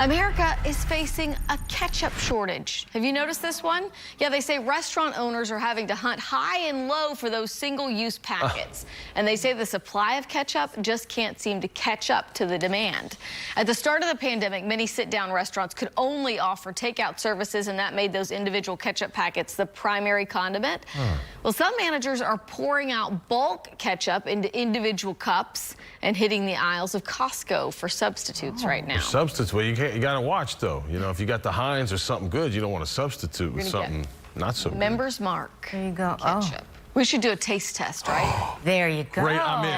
America is facing a ketchup shortage. Have you noticed this one? Yeah, they say restaurant owners are having to hunt high and low for those single-use packets. And they say the supply of ketchup just can't seem to catch up to the demand. At the start of the pandemic, many sit-down restaurants could only offer takeout services, and that made those individual ketchup packets the primary condiment. Well, some managers are pouring out bulk ketchup into individual cups and hitting the aisles of Costco for substitutes right now. Substitutes, well, you got to watch, though. You know, if you got the Heinz or something good, you don't want to substitute with something not so good. Member's Mark. There you go. Ketchup. We should do a taste test, right? There you go. Great, I'm in.